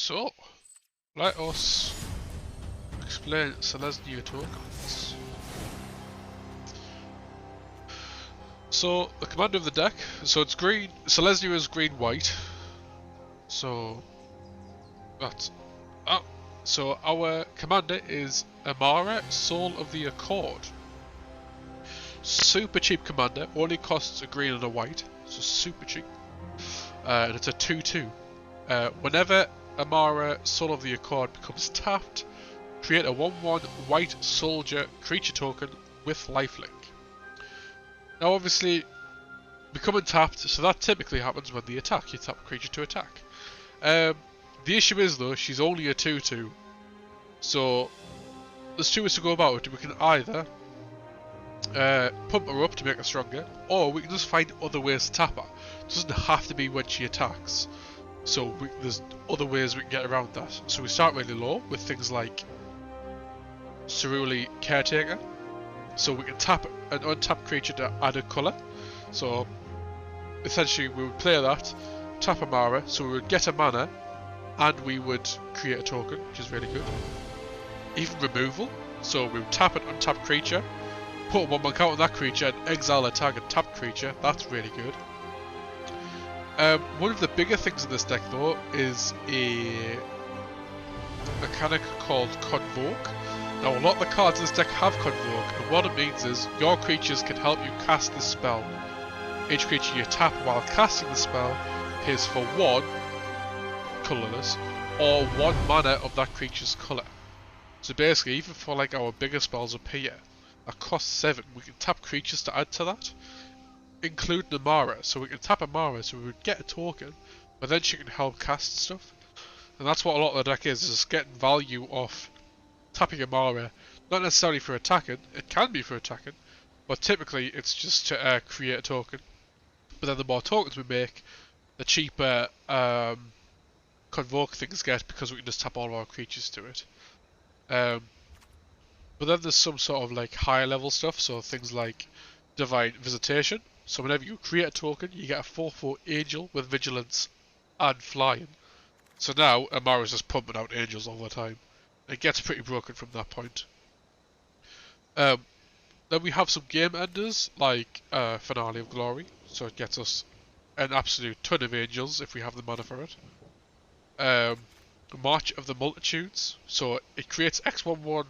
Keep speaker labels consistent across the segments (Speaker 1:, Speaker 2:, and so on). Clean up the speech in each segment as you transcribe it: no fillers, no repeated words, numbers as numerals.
Speaker 1: So, let us explain Selesnya Tokens. So, the commander of the deck, so it's green, Selesnya is green-white. So, that's... so our commander is Amara, Soul of the Accord. Super cheap commander, only costs a green and a white, so super cheap. And it's a 2/2. Whenever Amara, Soul of the Accord becomes tapped, create a 1/1 white soldier creature token with lifelink. Now obviously, becoming tapped, so that typically happens when they attack, you tap a creature to attack. The issue is though, she's only a 2/2, so there's two ways to go about it. We can either pump her up to make her stronger, or we can just find other ways to tap her. It doesn't have to be when she attacks, so there's other ways we can get around that. So we start really low with things like Cerule Caretaker, so we can tap an untapped creature to add a colour. So essentially we would play that, tap Amara, so we would get a mana, and we would create a token, which is really good. Even removal, so we would tap an untapped creature, put a 1/1 count on that creature, and exile a target tapped creature. That's really good. One of the bigger things in this deck though is a mechanic called Convoke. Now a lot of the cards in this deck have Convoke, and what it means is your creatures can help you cast this spell. Each creature you tap while casting the spell pays for 1 colourless or 1 mana of that creature's colour. So basically, even for like our bigger spells up here that cost 7, we can tap creatures to add to that, including Amara. So we can tap Amara, so we would get a token, but then she can help cast stuff. And that's what a lot of the deck is getting value off tapping Amara. Not necessarily for attacking, it can be for attacking, but typically it's just to create a token. But then the more tokens we make, the cheaper Convoke things get, because we can just tap all of our creatures to it. But then there's some sort of like higher level stuff, so things like Divine Visitation. So whenever you create a token, you get a 4/4 angel with vigilance and flying. So now Amara's just pumping out angels all the time. It gets pretty broken from that point. Then we have some game enders like Finale of Glory, so it gets us an absolute ton of angels if we have the mana for it. March of the Multitudes, so it creates X/1/1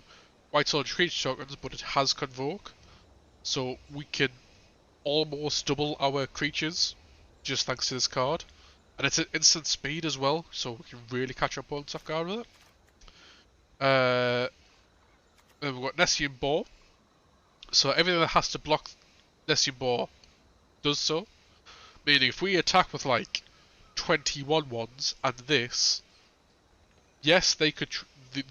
Speaker 1: white soldier creature tokens, but it has Convoke, so we can almost double our creatures just thanks to this card. And it's an instant speed as well, so we can really catch our opponents off guard with it. Then we've got Nessian Boar, so everything that has to block Nessian Boar does so, meaning if we attack with like 21 ones and this, yes, they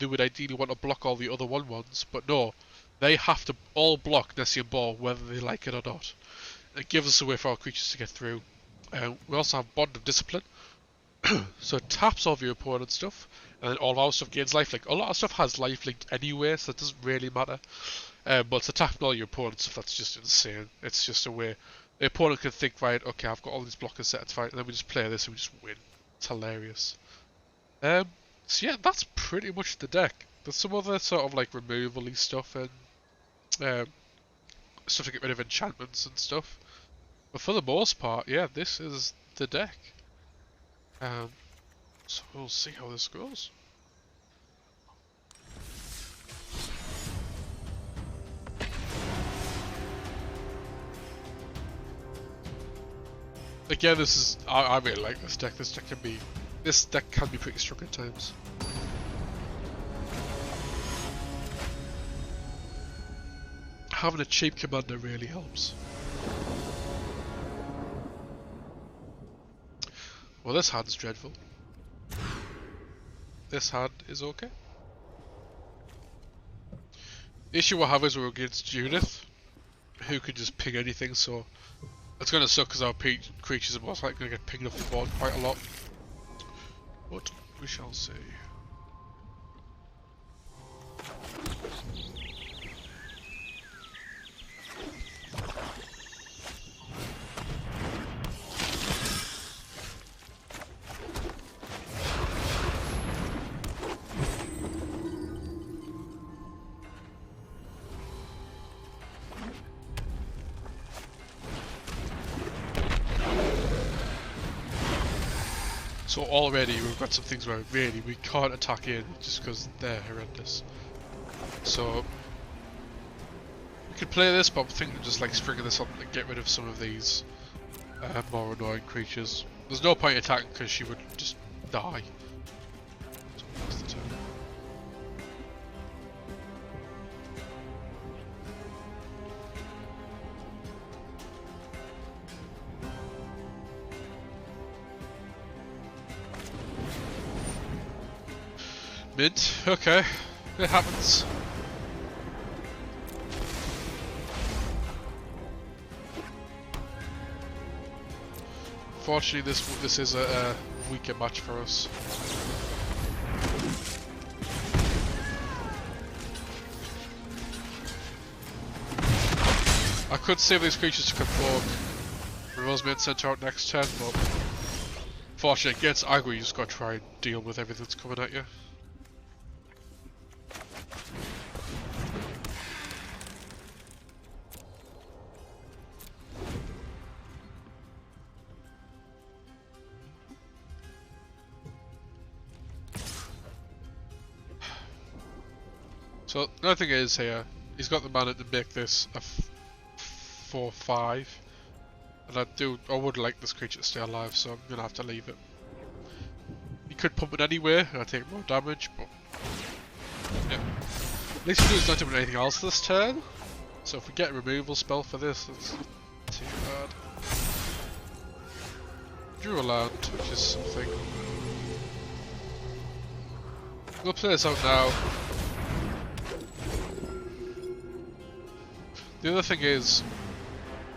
Speaker 1: would ideally want to block all the other 1/1s, but no, they have to all block Nessian Boar whether they like it or not. It gives us a way for our creatures to get through. We also have Bond of Discipline, so it taps all of your opponent's stuff, and then all of our stuff gains lifelink. A lot of stuff has lifelink anyway, so it doesn't really matter. But it's attacking all your opponent's stuff, that's just insane. It's just a way the opponent can think, right, okay, I've got all these blockers set, it's fine, and then we just play this and we just win. It's hilarious. So yeah, that's pretty much the deck. There's some other sort of like removal-y stuff and stuff to get rid of enchantments and stuff. But for the most part, yeah, this is the deck. So we'll see how this goes. Again, this is I really like this deck. This deck can be pretty strong at times. Having a cheap commander really helps. Well, this hand's dreadful. This hand is okay. The issue we'll have is we're against Judith, who can just ping anything, so it's going to suck because our creatures are most likely going to get pinged off the board quite a lot. But we shall see. So already we've got some things where really we can't attack in just because they're horrendous. So we could play this, but I'm thinking of just like stringing this on to get rid of some of these more annoying creatures. There's no point attacking because she would just die. So that's the turn. Mint, okay, it happens. Fortunately, this is a weaker match for us. I could save these creatures to convoke Rosemary and send her out next turn, but fortunately against aggro you just gotta try and deal with everything that's coming at you. So another thing is here, he's got the mana to make this a 4/5, and I would like this creature to stay alive, so I'm gonna have to leave it. He could pump it anywhere, and I take more damage, but yeah. At least he's not doing anything else this turn, so if we get a removal spell for this, it's too bad. Drew a land, which is something. We'll play this out now. The other thing is,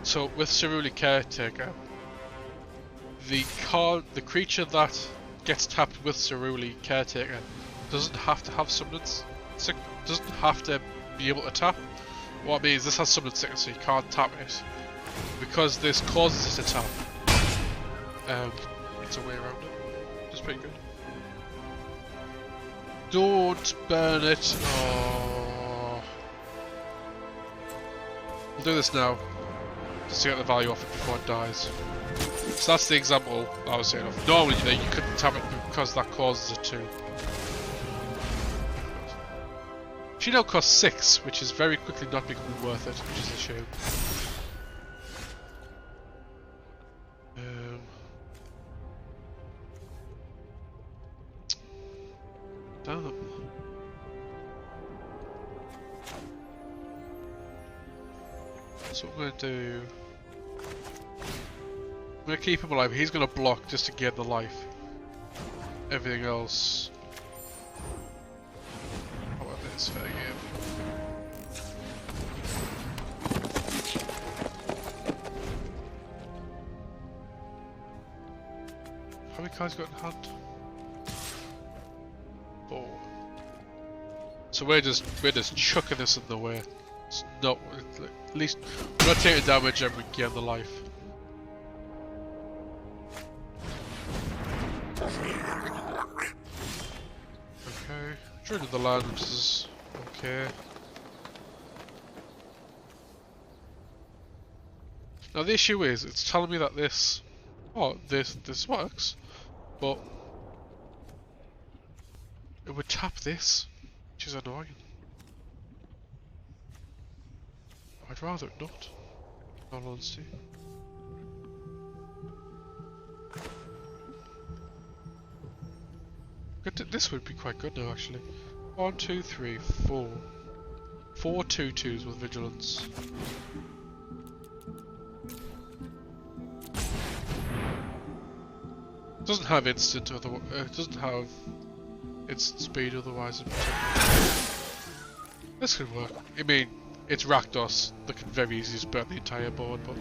Speaker 1: so with Cerule Caretaker, the creature that gets tapped with Cerule Caretaker doesn't have to have Summoned doesn't have to be able to tap. What I mean is this has Summoned Sickness, so you can't tap it. Because this causes it to tap, it's a way around it. It's pretty good. Don't burn it. Oh. We'll do this now, just to get the value off it before it dies. So that's the example I was saying of. Normally, you couldn't tap it because that causes it to. She now costs 6, which is very quickly not becoming worth it, which is a shame. Damn. So what I'm going to do, I'm going to keep him alive. He's going to block just to get the life. Everything else, how about this? Fair game. How many cards got in hand? 4. So we're just chucking this in the way. It's not, at least we're not taking damage and we gain the life. Okay, Druid the land, which is okay. Now the issue is, it's telling me that this works, but it would tap this, which is annoying. I'd rather it not, in all honesty. This would be quite good now, actually. 1, 2, 3, 4. 4 2/2s with vigilance. Doesn't have instant, it doesn't have instant speed otherwise. This could work. I mean, it's Rakdos that can very easily just burn the entire board, but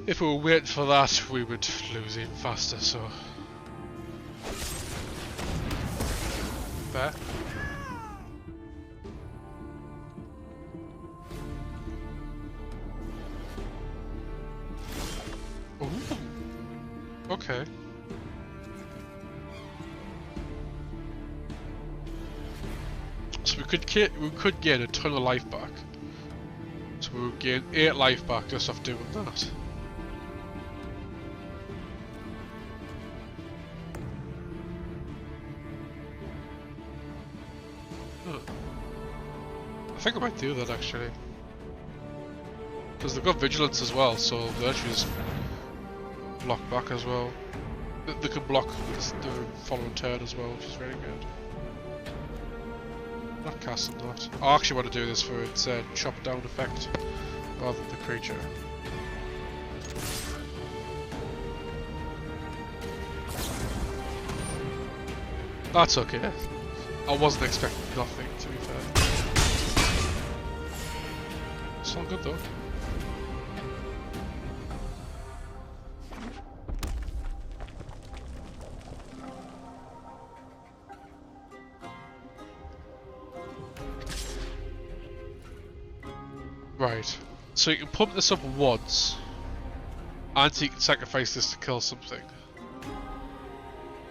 Speaker 1: if we were waiting for that, we would lose even faster, so. Fair. Ooh. Okay. So we could gain a ton of life back. So we would gain 8 life back just off doing that. I think I might do that actually. Because they've got vigilance as well, so they'll actually just block back as well. They can block the following turn as well, which is very good. Not casting that. I actually want to do this for its chop down effect rather than the creature. That's okay. I wasn't expecting nothing, to be fair. It's all good though. Right, so you can pump this up once, and you can sacrifice this to kill something.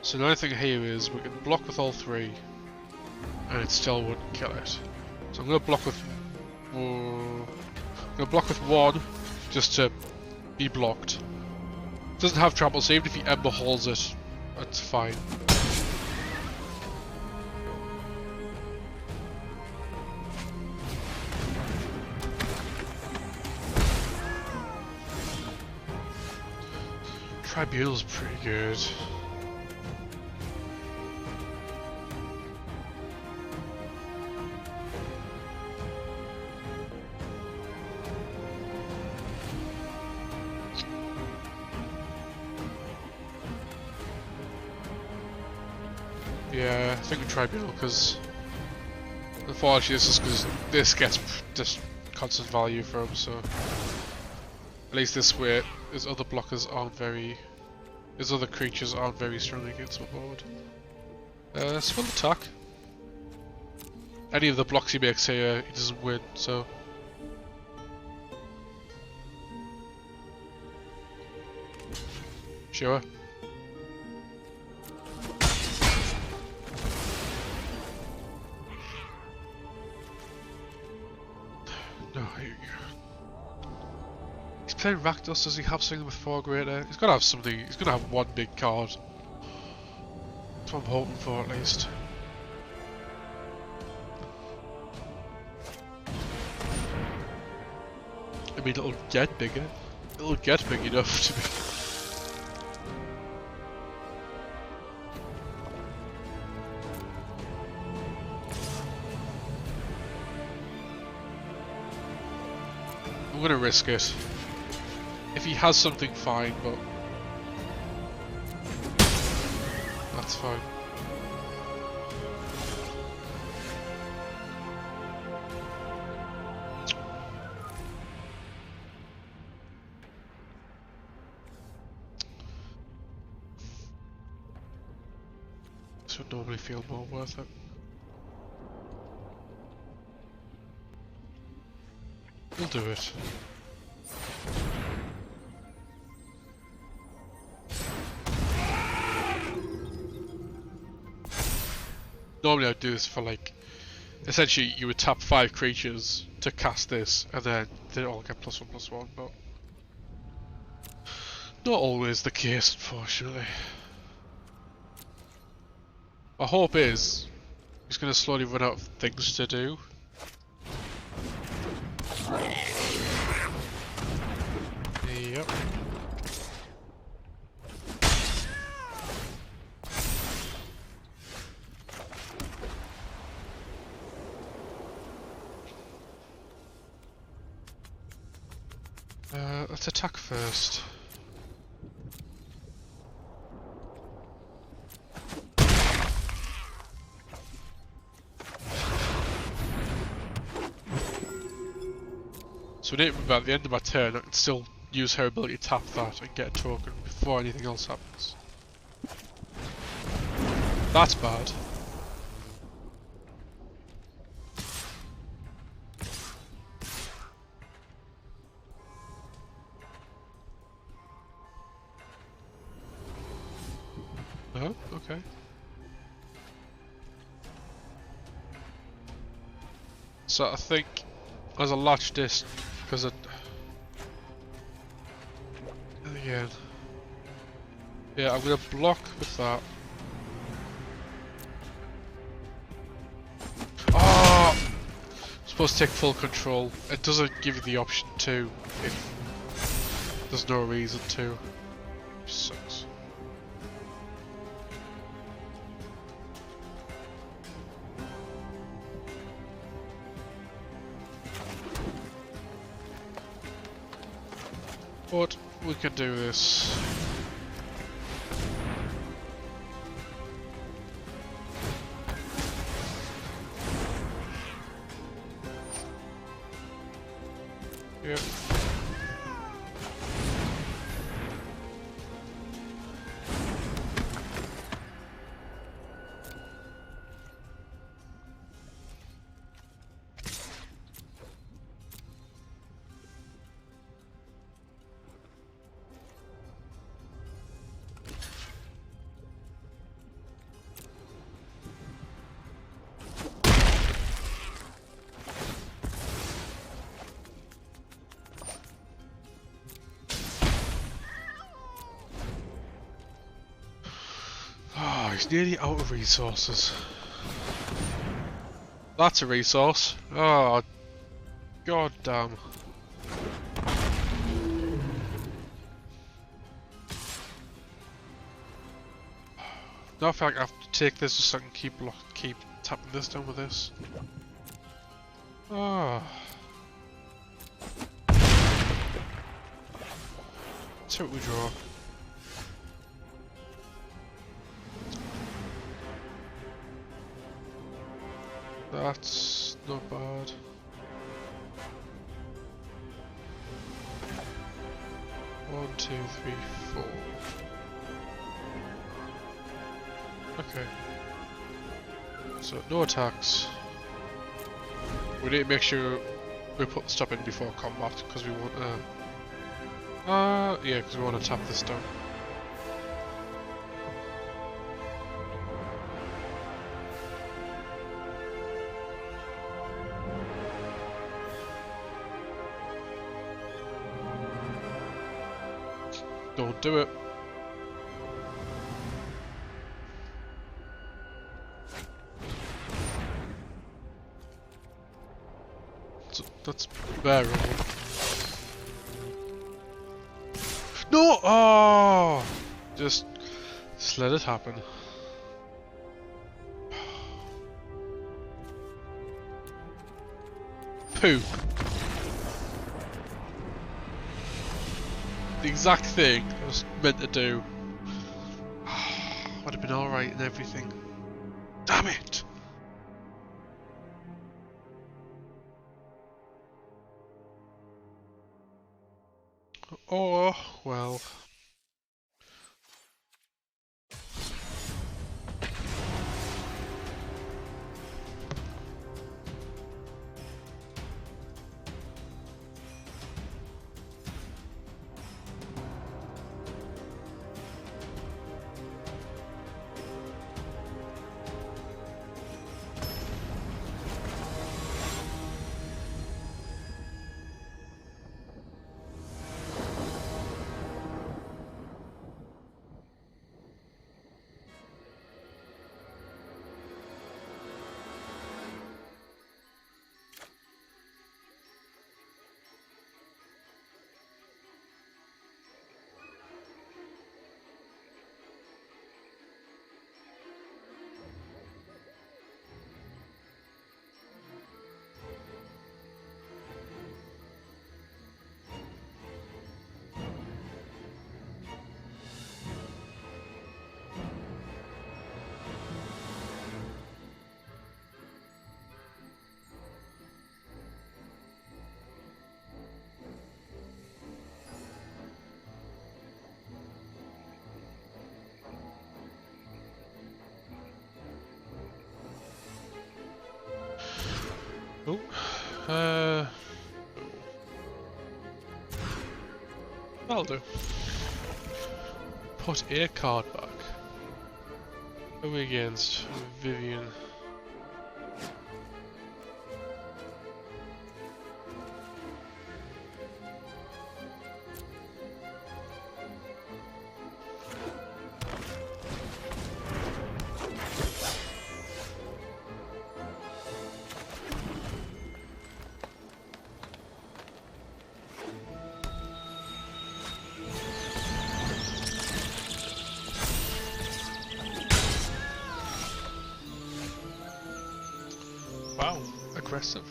Speaker 1: So the only thing here is we can block with all three, and it still wouldn't kill it. So I'm going to block with, one, just to be blocked. It doesn't have trample, so even if he Ember holds it, that's fine. Tribunal's pretty good. Yeah, I think we Tribunal because unfortunately this is because this gets just constant value for him, so at least this way his other blockers aren't very, his other creatures aren't very strong against my board. Spell attack. Any of the blocks he makes here, he doesn't win, so. Sure. No, he's playing Rakdos. Does he have something with 4 greater? He's gotta have something. He's gonna have one big card. That's what I'm hoping for, at least. I mean, it'll get bigger. It'll get big enough to be. I'm gonna risk it. If he has something, fine, but that's fine. This would normally feel more worth it. We'll do it. Normally I'd do this for like, essentially you would tap 5 creatures to cast this and then they all get +1/+1, but not always the case, unfortunately. My hope is he's going to slowly run out of things to do. Yep. Let's attack first. So at the end of my turn, I can still use her ability to tap that and get a token before anything else happens. That's bad. Oh, okay. So I think as a latch this, because it again, yeah, I'm gonna block with that. Oh, supposed to take full control. It doesn't give you the option to if there's no reason to. Which sucks. But we can do this. Yep. He's nearly out of resources. That's a resource. Oh, god damn. Now I feel like I have to take this just so I can keep tapping this down with this. Ah. Let's see what we draw. That's not bad. One, two, three, four. Okay. So no attacks. We need to make sure we put the stop in before combat because we want yeah, because we want to tap this down. Don't do it. So that's bearable. No! Oh! Just let it happen. Poo. The exact thing I was meant to do. Would have been alright and everything. Damn it! Oh, well. Oh, that'll do. Put a card back. Who are we against? Vivian. Wow, aggressive.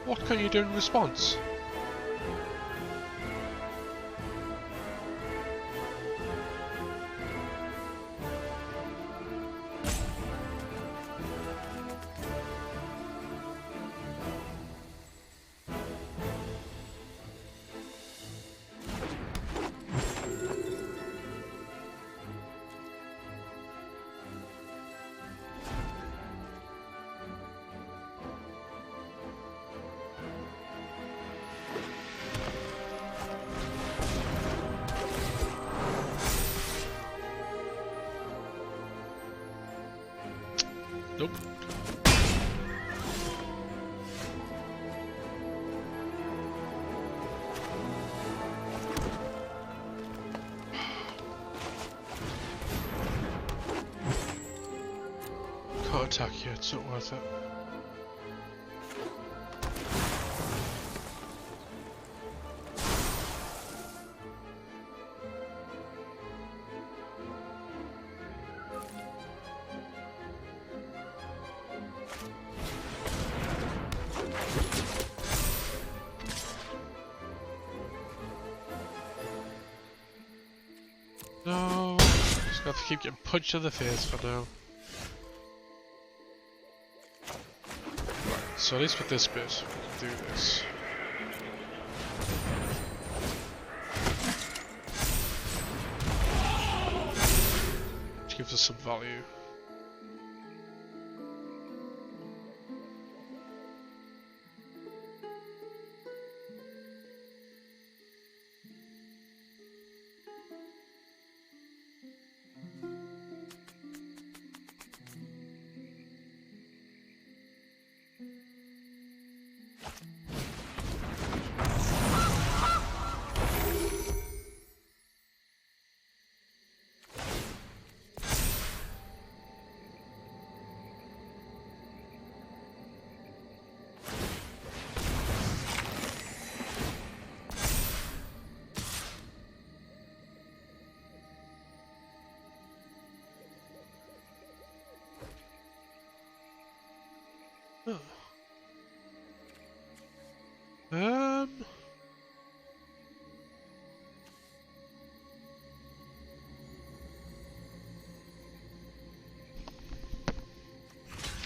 Speaker 1: What can you do in response? Nope. Can't attack you, it's not worth it. No, just got to keep getting punched in the face for now. Right, so at least with this bit, we can do this. Which gives us some value.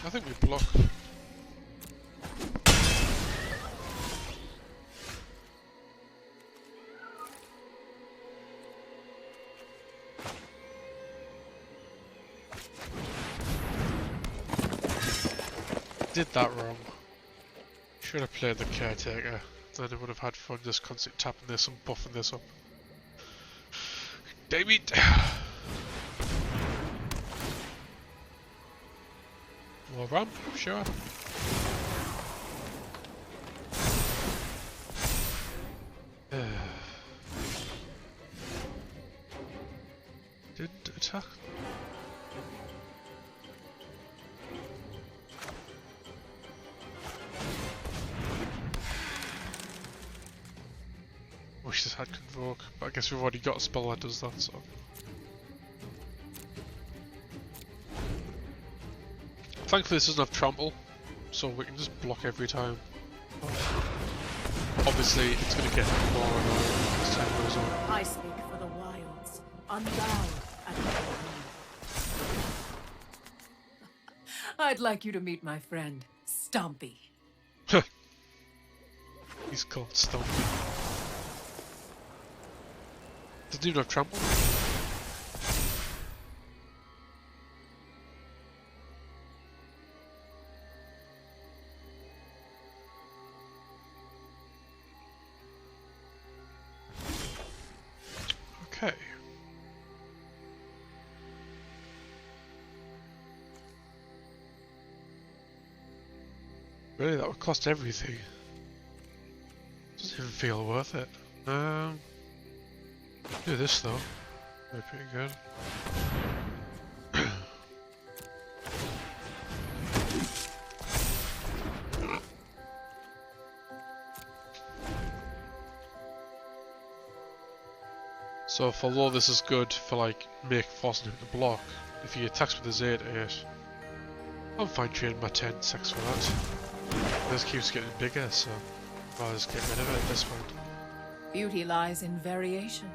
Speaker 1: I think we block. Did that wrong. Should have played the caretaker. Then I would have had fun just constantly tapping this and buffing this up. Damn it! More ramp, sure. Didn't attack. Wish this had Convoke, but I guess we've already got a spell that does that, so. Thankfully this doesn't have trample, so we can just block every time. Obviously it's going to get more annoying as time goes on.
Speaker 2: I speak for the wilds, unbound at the home. I'd like you to meet my friend, Stompy.
Speaker 1: He's called Stompy. Doesn't even have trample. Okay. Really, that would cost everything. Doesn't even feel worth it. Do this though. That'd be pretty good. So although this is good for like make forcing him to block, if he attacks with his 8/8, I'm fine trading my 10/6 for that. This keeps getting bigger, so I'll just get rid of it at this point.
Speaker 2: Beauty lies in variation.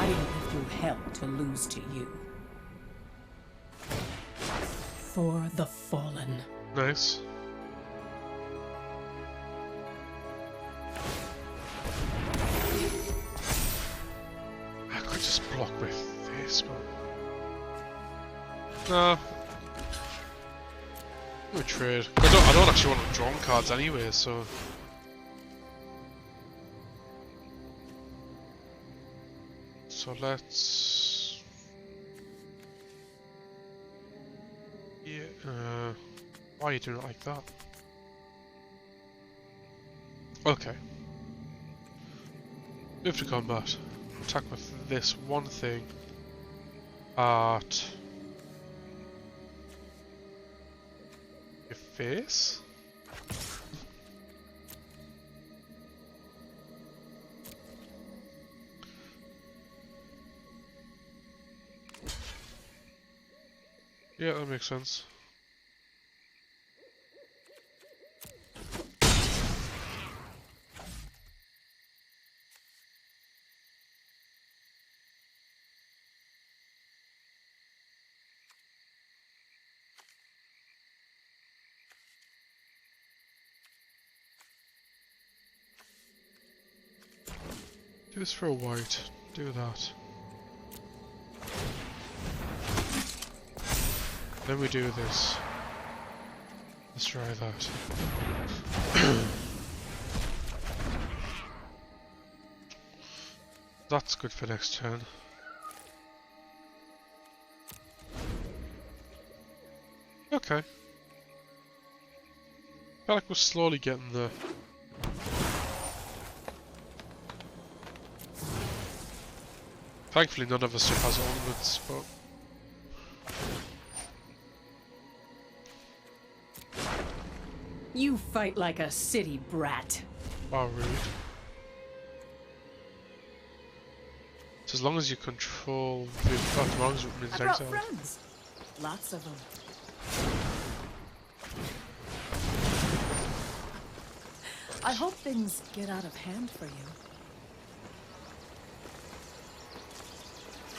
Speaker 2: I didn't live through hell to lose to you. For the fallen.
Speaker 1: Nice. I could just block with this, but no. I'm gonna trade. I don't actually want to draw cards anyway, so. So let's. Yeah. Why are you doing it like that? Okay. Move to combat. Attack with this one thing. At your face. Yeah, that makes sense. Do this for a white. Do that. Then we do this. Let's try that. That's good for next turn. Okay. I feel like we're slowly getting there. Thankfully none of us stuff has ornaments, but...
Speaker 2: You fight like a city brat.
Speaker 1: Oh, rude. It's as long as you control the as long as it means
Speaker 2: I brought
Speaker 1: exile.
Speaker 2: friends. Lots of them. I hope things get out of hand for you.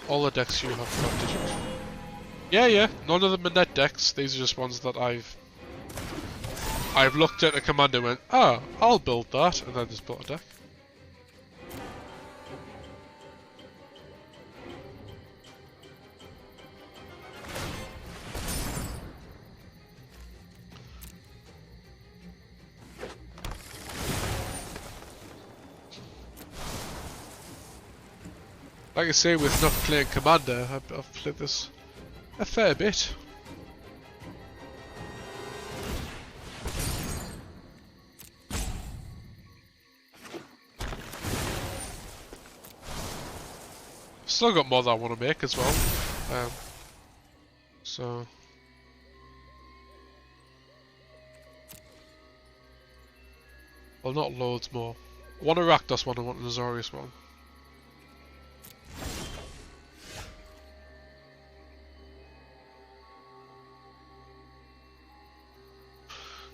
Speaker 1: All the decks you have got, did you? Yeah, none of them are net decks. These are just ones that I've looked at a commander and went, ah, I'll build that, and then just built a deck. Like I say, with not playing commander, I've played this a fair bit. Still got more that I want to make as well. So well, not loads more. I want a Rakdos one, I want an Azorius one.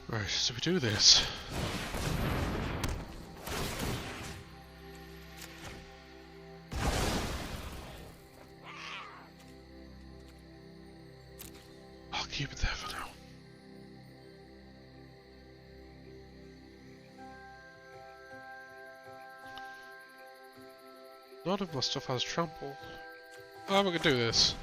Speaker 1: Right, so we do this. I'll keep it there for now. None of my stuff has trample. Oh, we can do this.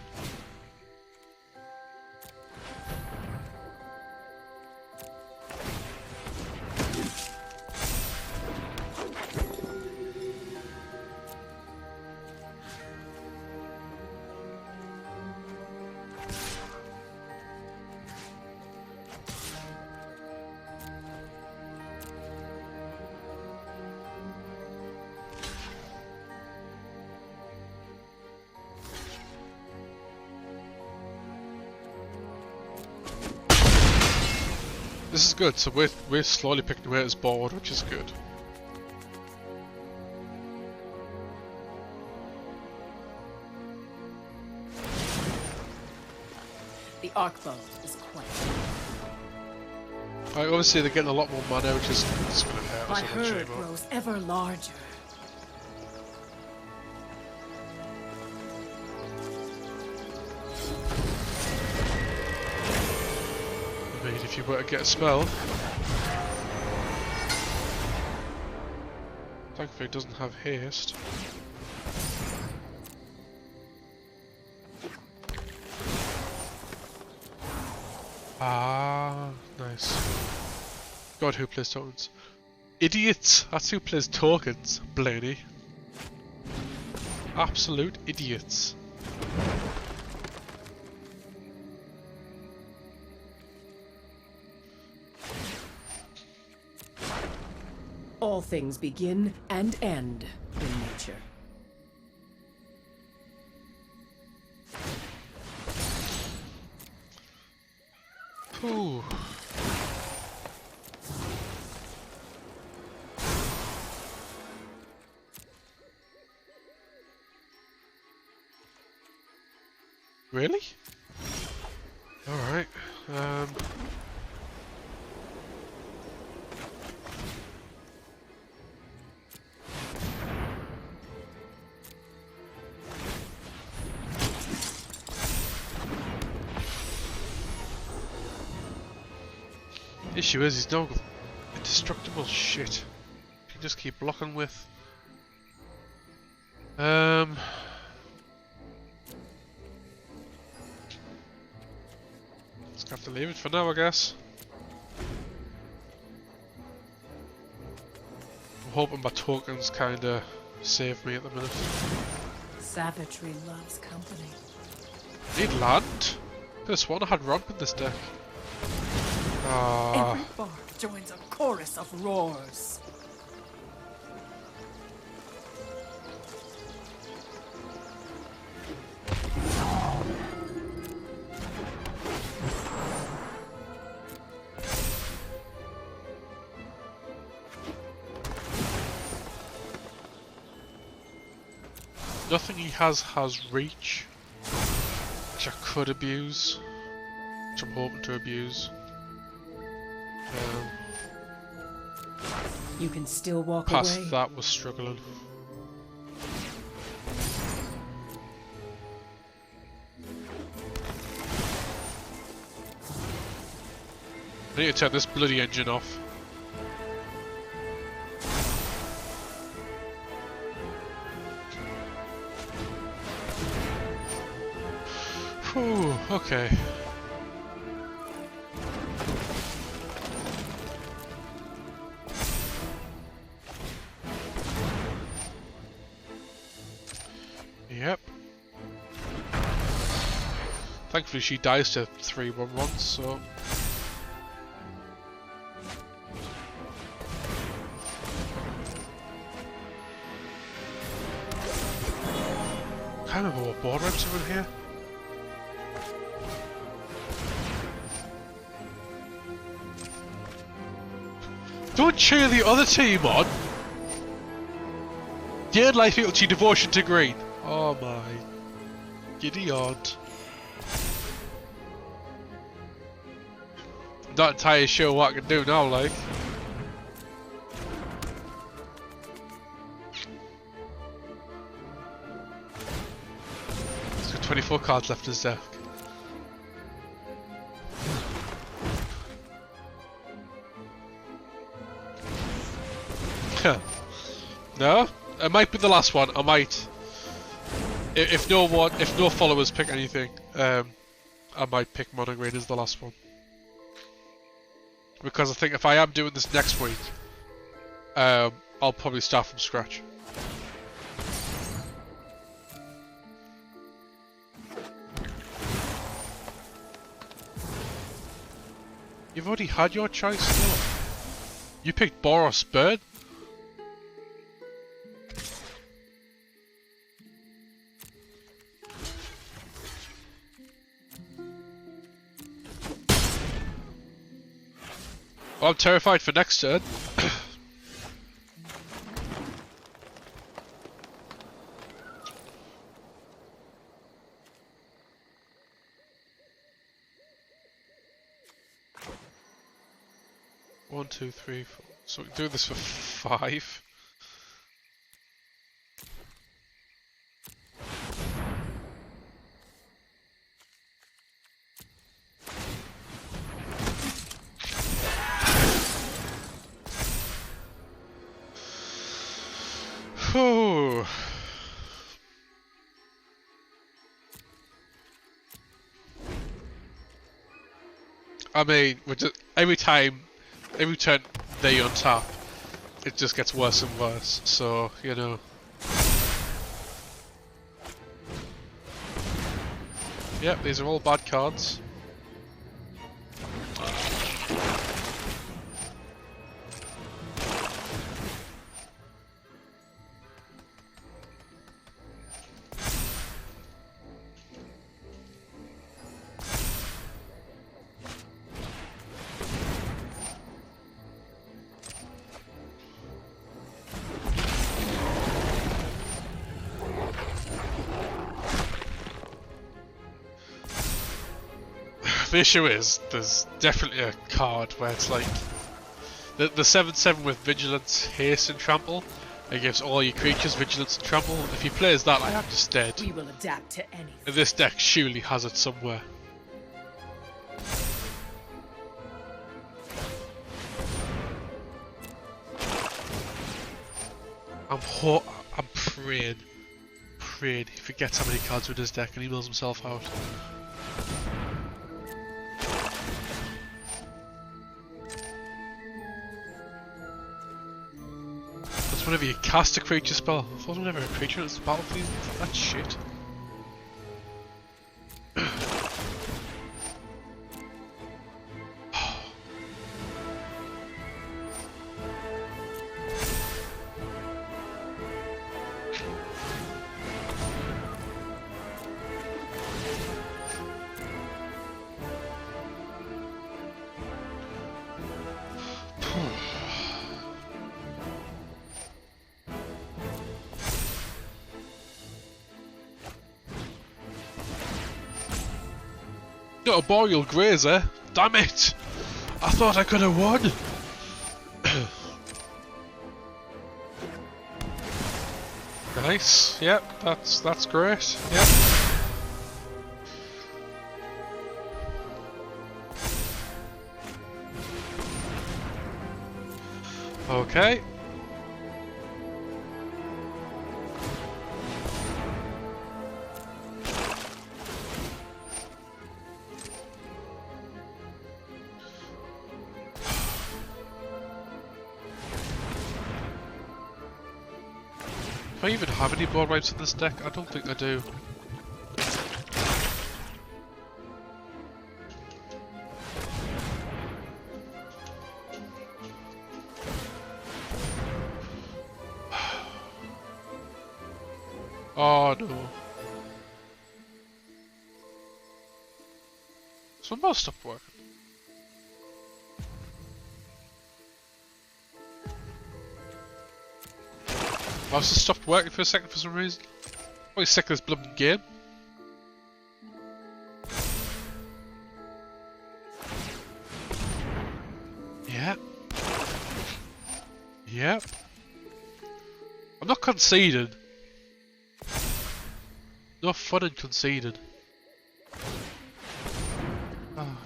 Speaker 1: This is good, so we're slowly picking away at his board, which is good.
Speaker 2: The arcbow is quite.
Speaker 1: Right, obviously they're getting a lot more mana, which is going to hurt
Speaker 2: My
Speaker 1: us
Speaker 2: herd
Speaker 1: eventually.
Speaker 2: grows ever larger.
Speaker 1: I mean, if you were to get a spell. Thankfully, it doesn't have haste. Ah, nice. God, who plays tokens? Idiots! That's who plays tokens, Blaney. Absolute idiots.
Speaker 2: All things begin and end in nature.
Speaker 1: Ooh. Really? Alright. Issue is, he's no indestructible shit. You can just keep blocking with. Just have to leave it for now, I guess. I'm hoping my tokens kinda save me at the minute.
Speaker 2: Savagery loves company.
Speaker 1: Need land? Could've sworn I had romp in this deck. Ah.
Speaker 2: Every bark joins a chorus of roars.
Speaker 1: Nothing he has reach, which I could abuse, which I'm hoping to abuse.
Speaker 2: You can still walk
Speaker 1: Past
Speaker 2: away.
Speaker 1: that was struggling. I need to turn this bloody engine off. Whew, okay. Yep. Thankfully she dies to 3/1/1, so... I can't remember what board reps are in here. Don't cheer the other team on! Gain life equal to devotion to green. Oh my. Giddy odd. Not entirely sure what I can do now, like. He's got 24 cards left in his deck. No? It might be the last one. I might. If no followers pick anything, I might pick Mono Green as the last one. Because I think if I am doing this next week, I'll probably start from scratch. You've already had your choice, though. You picked Boros Bird. Oh, I'm terrified for next turn. One, two, three, four. So we can do this for 5. Whew. I mean, every turn they untap, it just gets worse and worse. So, you know. Yep, these are all bad cards. The issue is, there's definitely a card where it's like the 7/7 with Vigilance, Haste and Trample. It gives all your creatures Vigilance and Trample. If he plays that, I am just dead.
Speaker 2: We will adapt to anything.
Speaker 1: And this deck surely has it somewhere. I'm praying he forgets how many cards with his deck and he mills himself out. That's whenever you cast a creature spell. I thought whenever a creature enters the battlefield, that's shit. Not a Boreal Grazer, damn it! I thought I could have won! Nice, yep, that's great, yep. Okay. Do I even have any board wipes in this deck? I don't think I do. Oh no. So most stopped working. Mouse has stopped working for a second for some reason. Probably sick of this blooming game. Yeah. Yep. I'm not conceding. No fun in conceding. Oh.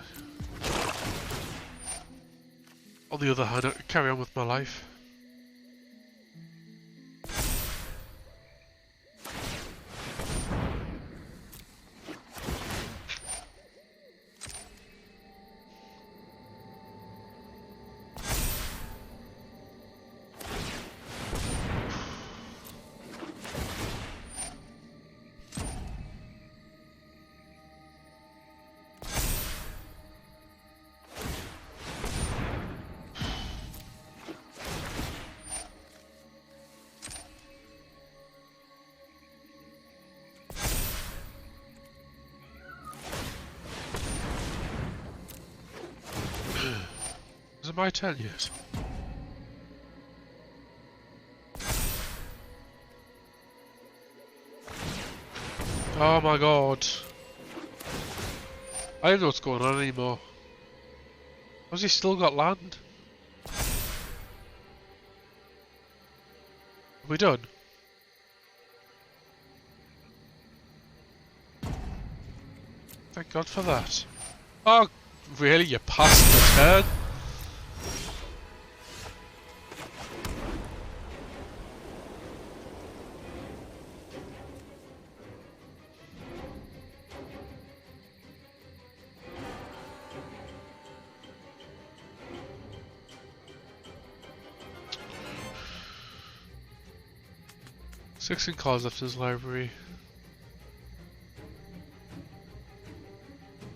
Speaker 1: On the other hand, I can carry on with my life. my turn yet? Oh my god. I don't know what's going on anymore. Has he still got land? Are we done? Thank God for that. Oh, really? You passed the turn? Sixteen cards left in his library.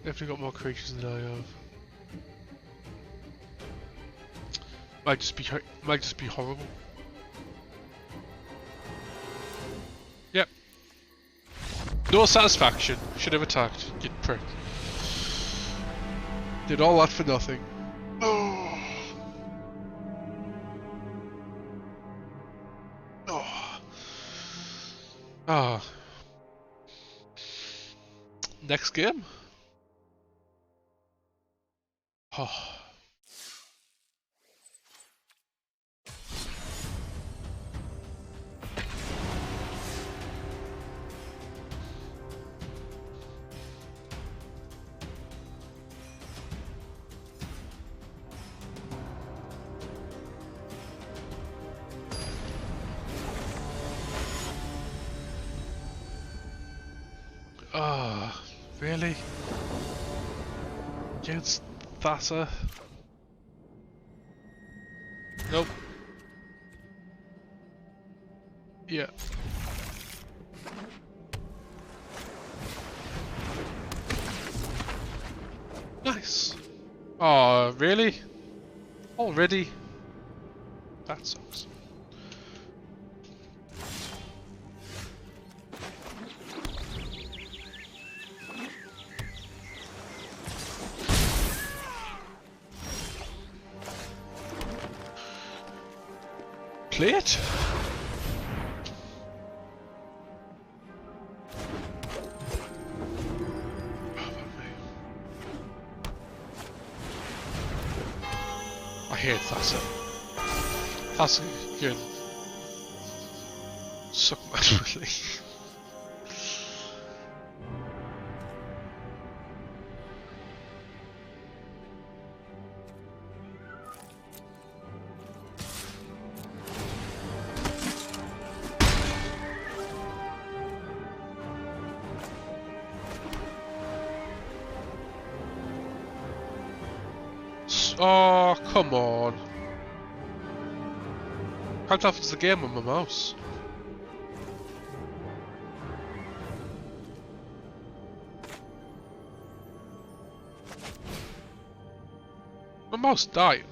Speaker 1: Definitely got more creatures than I have. Might just be horrible. Yep. No satisfaction. Should have attacked. You prick. Did all that for nothing. Oh. Oh. Ah. Next game. Oh. Ah, really? Against Thassa? Nope. Yeah. Nice. Oh, really? Already? That sucks. Play it? I hate Thassa. Thassa can suck massively. Oh, come on. Can't tell if it's the game on my mouse. My mouse died.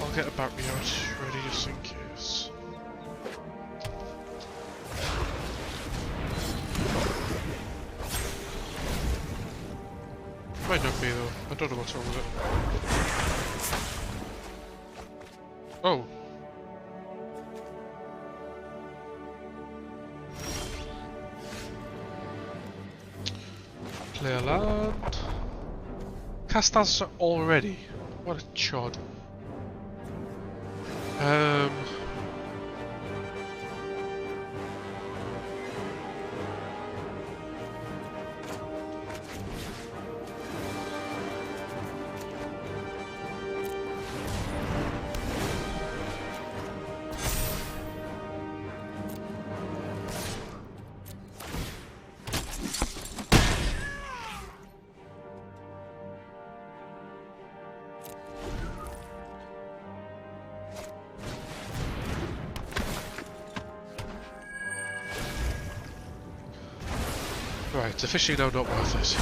Speaker 1: I'll get a battery out ready just in case. Might not be though. I don't know what's wrong with it. Oh. Play a land. Cast answer already. What a chod. Right, it's officially now not worth it.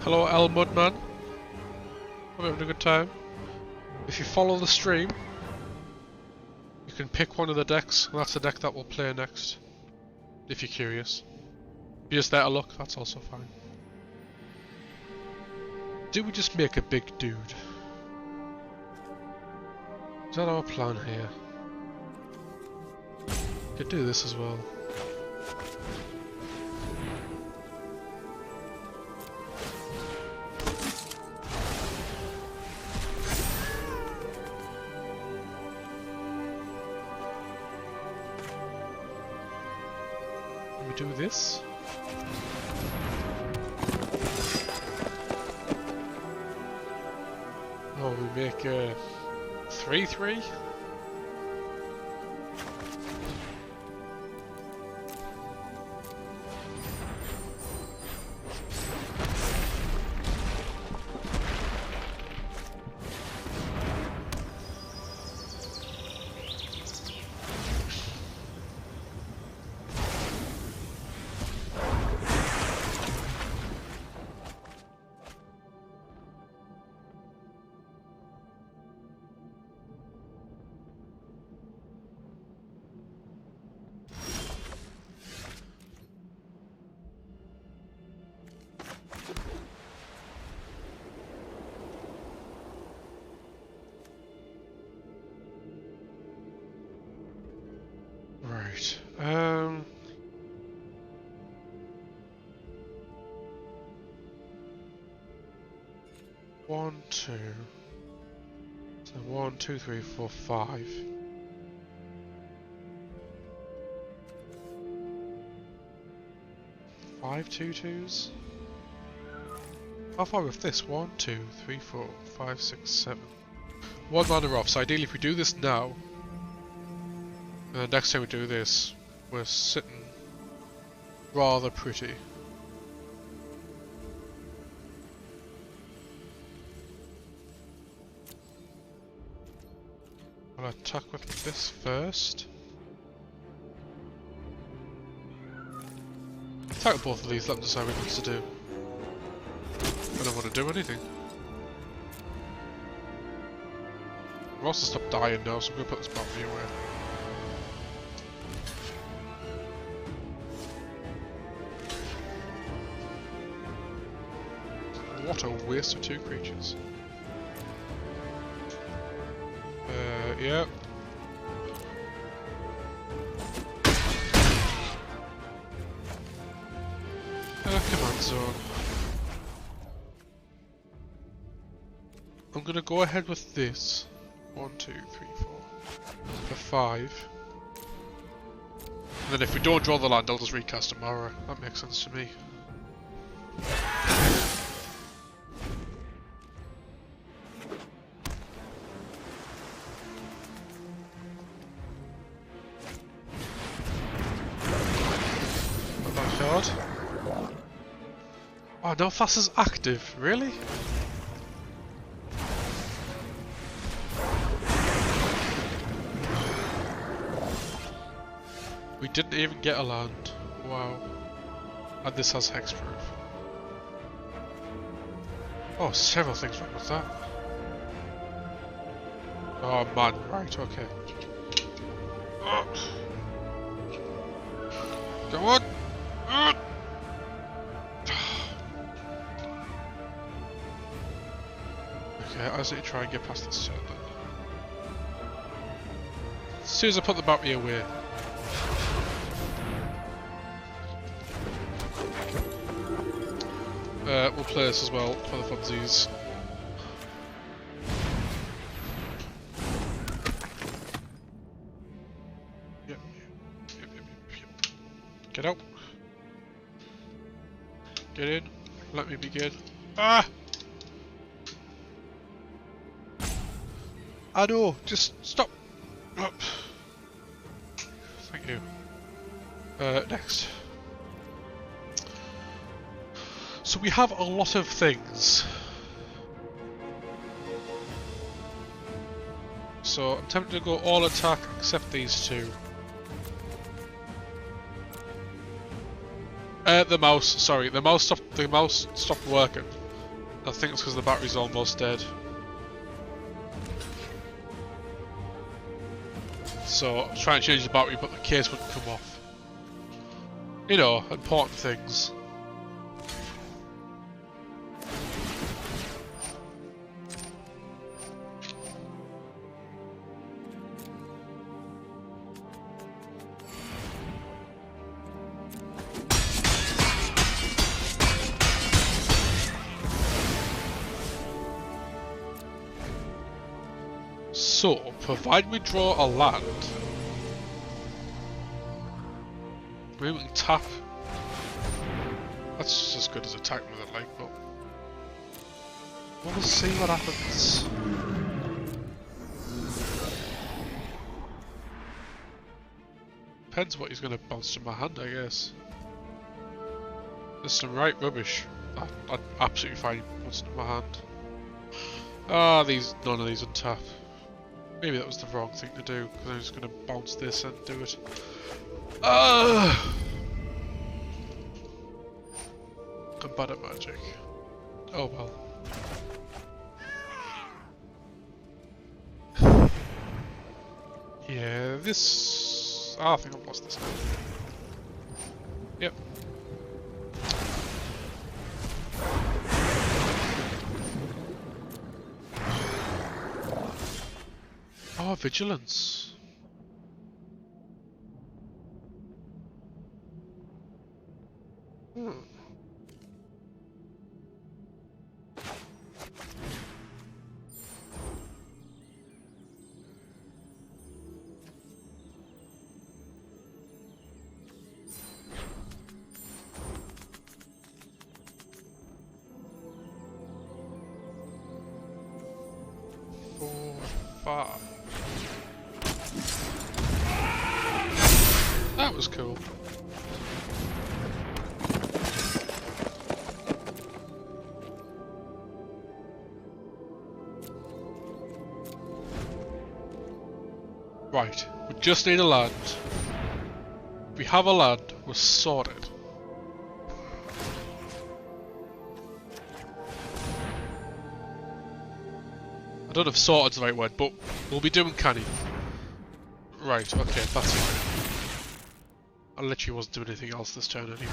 Speaker 1: Hello, L Mudman. Hope you're having a good time. If you follow the stream, you can pick one of the decks, and that's the deck that we'll play next. If you're curious. If you're just there to look, that's also fine. Do we just make a big dude? Is that our plan here? Could do this as well. Can we do this? Oh, we make a 3-3? Right. 1, 2. So 1, 2, 3, 4, 5. 5 2-2s? How far with this? 1, 2, 3, 4, 5, 6, 7. 1 mana off, so ideally if we do this now, and the next time we do this, we're sitting rather pretty. I'll attack with this first. Attack with both of these, let them decide what he wants to do. I don't want to do anything. We're also stopped dying now, so I'm going to put this battery away. What a waste of 2 creatures. Yeah. Command zone. I'm gonna go ahead with this. 1, 2, 3, 4. For 5. And then if we don't draw the land, I'll just recast tomorrow. That makes sense to me. Oh, no fast is active, really? We didn't even get a land. Wow. And this has hexproof. Oh, several things wrong with that. Oh man, right, okay. Go on! Okay, I just need to try and get past this turn then. As soon as I put the battery away. We'll play this as well for the funsies. Yep. Get out. Get in. Let me begin. Ah! I know, just stop. Thank you. Next. So we have a lot of things. So I'm tempted to go all attack except these two. The mouse, sorry, the mouse stopped working. I think it's because the battery's almost dead. So I was trying to change the battery, but the case wouldn't come off. You know, important things. So, provided we draw a land, maybe we can tap. That's just as good as attacking with it, like, but we'll see what happens. Depends what he's going to bounce to my hand, I guess. There's some right rubbish. I'd absolutely fine bouncing to my hand. Ah, none of these untap. Maybe that was the wrong thing to do, because I was going to bounce this and do it. I'm bad at magic. Oh well. Yeah, this... I think I've lost this now. Yep. Oh, vigilance. Four, five. That was cool. Right, we just need a land. If we have a land, we're sorted. I don't know if sorted's the right word, but we'll be doing canny. Right, okay, that's fine. I literally wasn't doing anything else this turn anyway.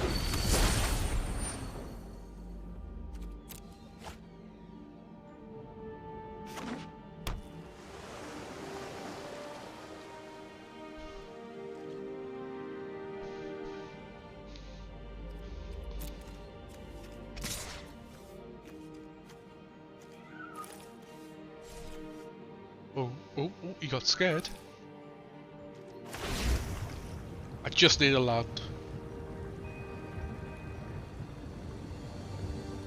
Speaker 1: Oh, he got scared. I just need a land.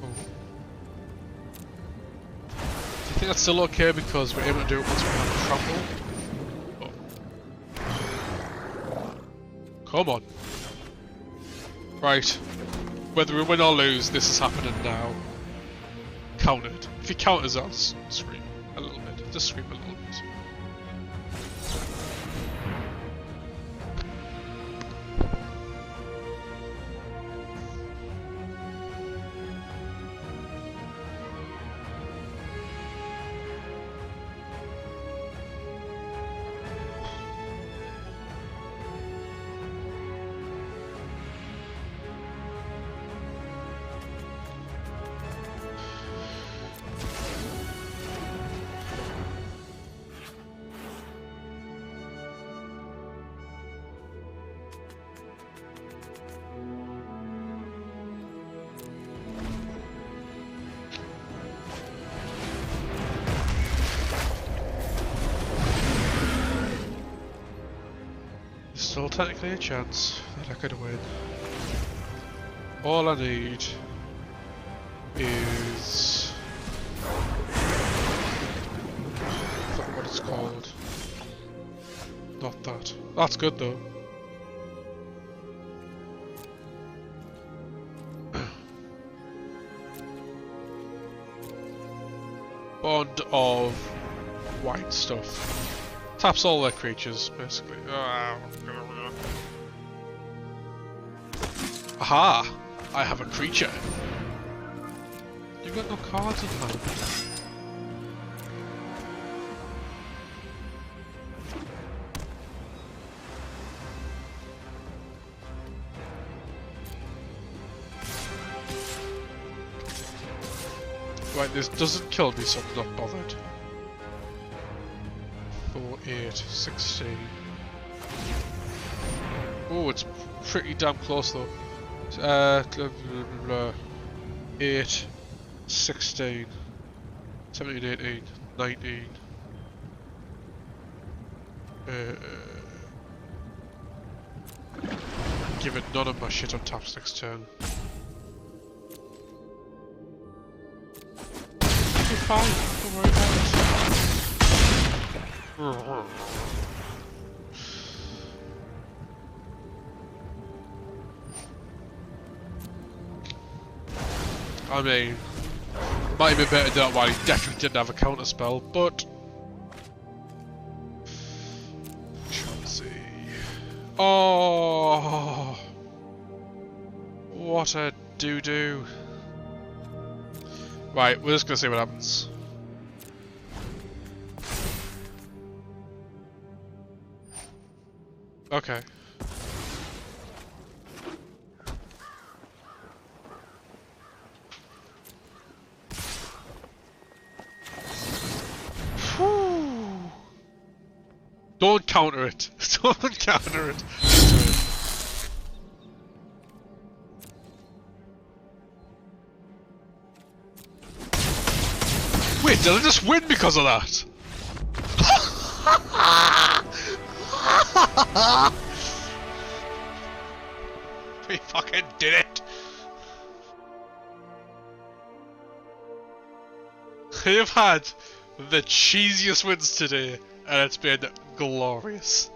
Speaker 1: Oh. Do you think that's still okay because we're able to do it once we have trample? Oh. Come on. Right. Whether we win or lose, this is happening now. Countered. If he counters us, scream a little bit. Just scream a little bit. Still technically a chance that I could win. All I need is... I forgot what it's called. Not that. That's good though. Bond of white stuff. Taps all their creatures, basically. Aha! I have a creature. You've got no cards in hand. Right, this doesn't kill me, so I'm not bothered. 4, 8, 16. Oh, it's pretty damn close though. 8, 16, 17, 18, 19. Give it none of my shit on taps next turn. You're fine, don't worry about it. I mean, might have been better do that while he definitely didn't have a counter spell, but let's see. Oh, what a doo-doo. Right, we're just gonna see what happens. Okay. Don't counter it. Don't counter it. Wait, did I just win because of that? We fucking did it. I have had the cheesiest wins today, and it's been glorious.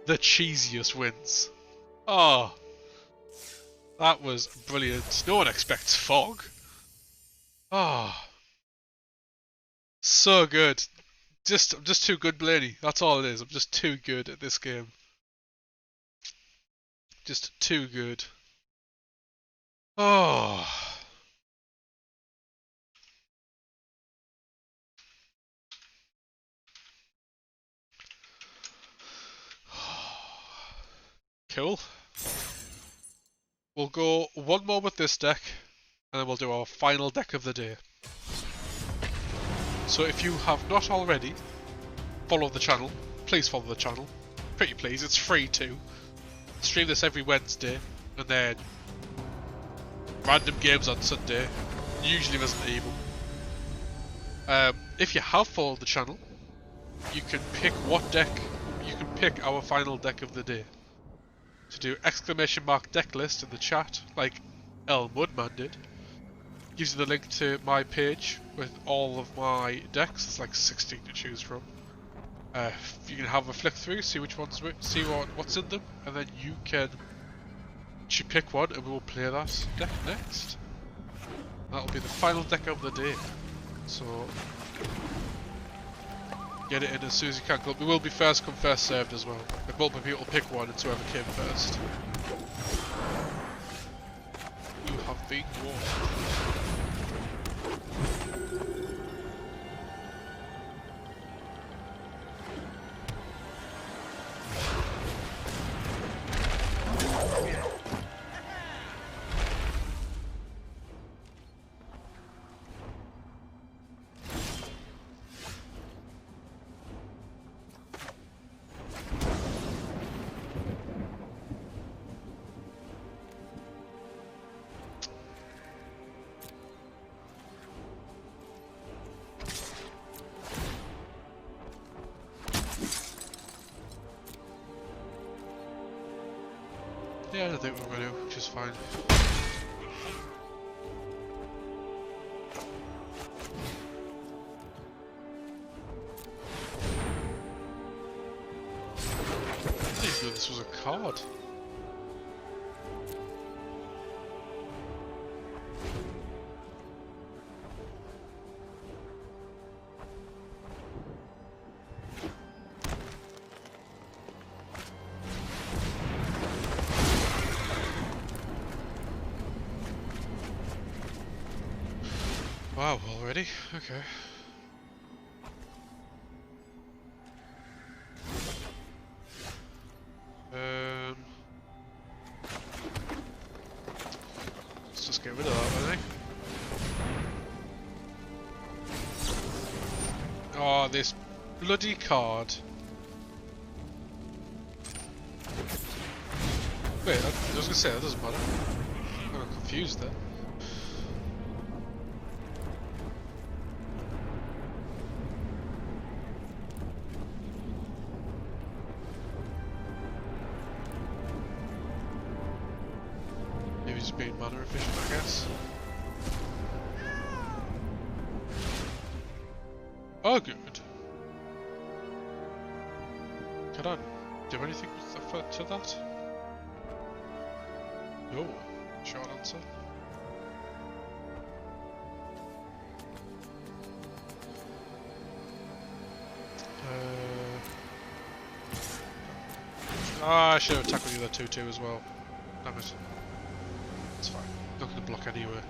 Speaker 1: The cheesiest wins. Oh, that was brilliant. No one expects fog. Oh, so good. I'm just too good, Blaney. That's all it is. I'm just too good at this game. Just too good. Oh. Cool. We'll go one more with this deck, and then we'll do our final deck of the day. So if you have not already, follow the channel. Please follow the channel. Pretty please, it's free too. Stream this every Wednesday, and then random games on Sunday, usually Resident Evil. If you have followed the channel, you can pick what deck, you can pick our final deck of the day. To do !deck list in the chat, like El Mudman did. Gives you the link to my page with all of my decks. There's like 16 to choose from. You can have a flick through, see which ones, see what's in them, and then you can pick one, and we will play that deck next. That'll be the final deck of the day. So get it in as soon as you can. We will be first come first served as well. Like multiple people pick one, and whoever came first. You have been warned. Yeah, I don't think we're going to, which is fine. I didn't know this was a card. Wow, already? Okay. Let's just get rid of that, I think. Oh, this bloody card. Wait, I was gonna say that doesn't matter. I'm confused there. Maybe just being mana efficient, I guess. Oh, good. Can I do anything to that? No. Short answer. I should have tackled the other 2-2 as well. Damn it. It's fine. Not going to block anywhere.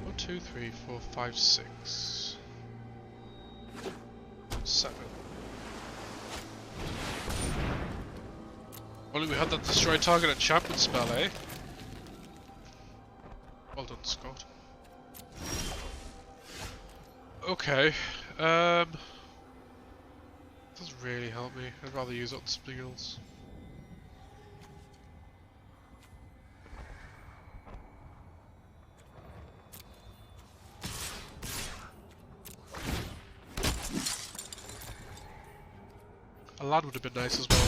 Speaker 1: One, two, three, four, five, 6, 7. Only we had that destroy target enchantment spell, eh? Well done, Scott. Okay, doesn't really help me. I'd rather use it on something else. A lad would have been nice as well.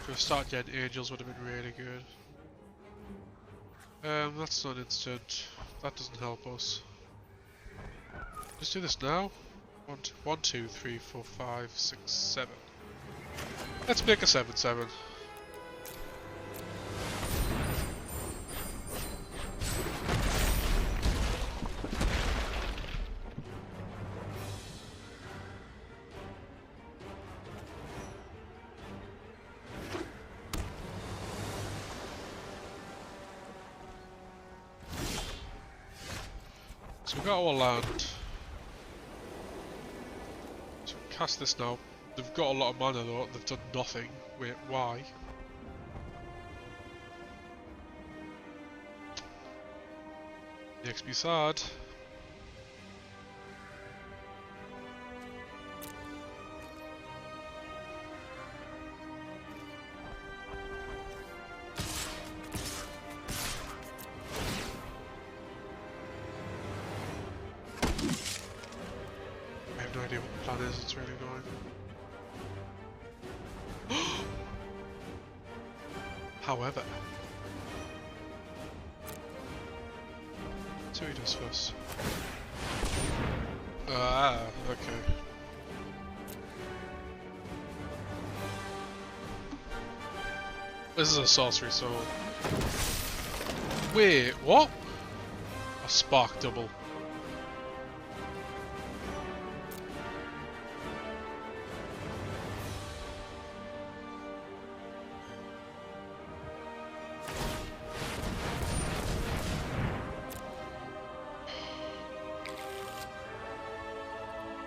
Speaker 1: If we start getting angels would have been really good. That's not instant. That doesn't help us. Let's do this now. 1, 2, 3, 4, 5, 6, 7. Let's make a 7/7. So we got our land. So we cast this now. They've got a lot of mana though, they've done nothing. Wait, why? Makes me sad. I have no idea what the plan is, it's really annoying. However, let's see what he does first. Ah, okay. This is a sorcery soul. Wait, what? A spark double.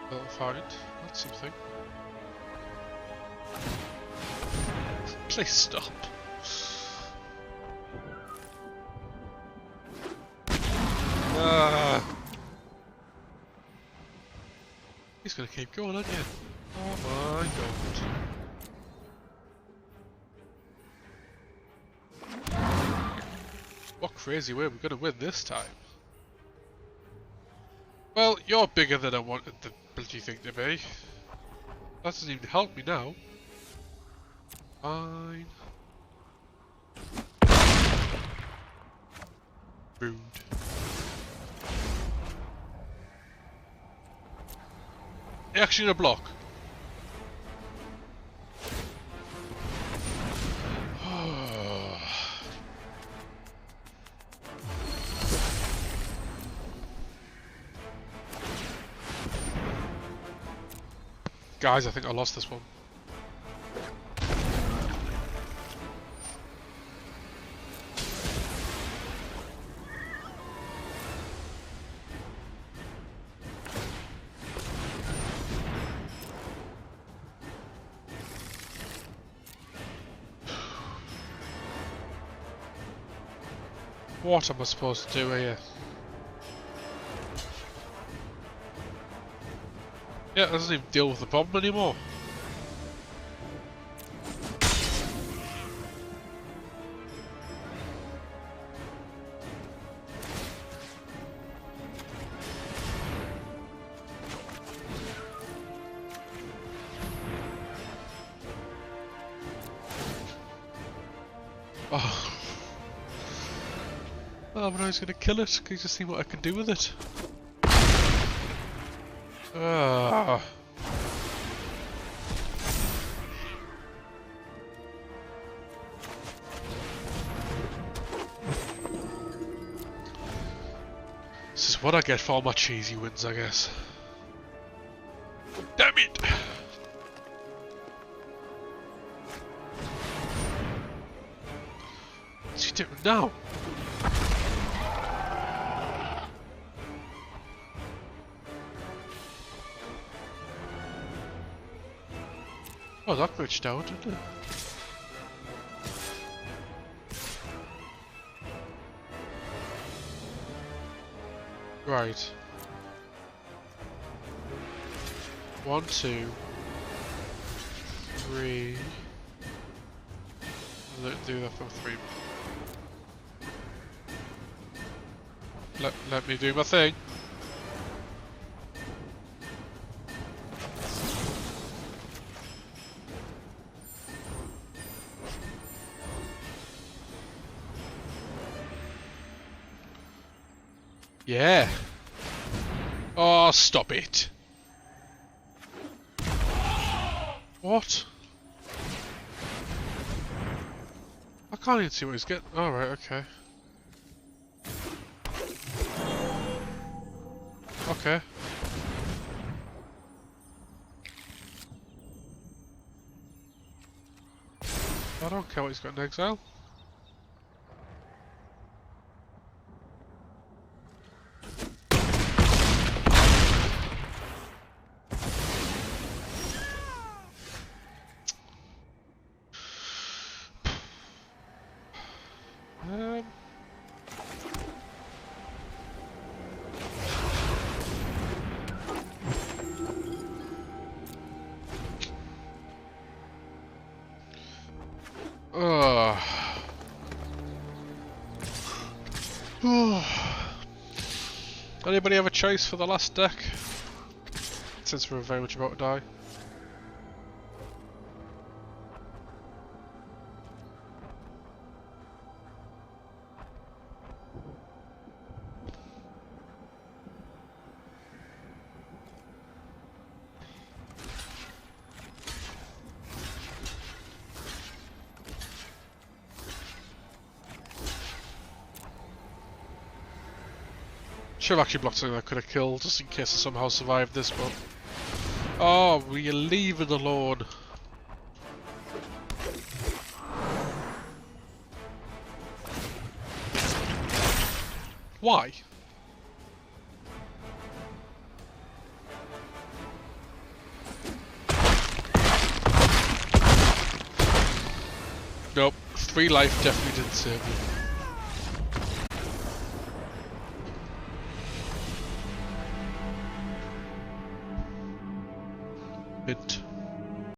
Speaker 1: Well, fine. That's something. Please stop. He's gonna keep going, aren't you? Oh my god. What crazy way we're gonna win this time. Well, you're bigger than I wanted the bloody thing to be. That doesn't even help me now. Fine. Rude. Actually, in a block. Guys, I think I lost this one. What am I supposed to do here? Yeah, it doesn't even deal with the problem anymore. Oh. Oh, but I was gonna kill it. Can you just see what I can do with it? Ah. This is what I get for all my cheesy wins, I guess. Damn it! What's he doing now? Oh, that glitched out, didn't it? Right. 1, 2, 3. Do that for 3. Let me do my thing. Yeah. Oh, stop it. What? I can't even see what he's getting. Oh, right, okay. Okay. I don't care what he's got in exile. Anybody have a choice for the last deck? Since we're very much about to die. Should have actually blocked something I could have killed, just in case I somehow survived this, but... Oh, will you leave it alone? Why? Nope, 3 life definitely didn't save me. Hint.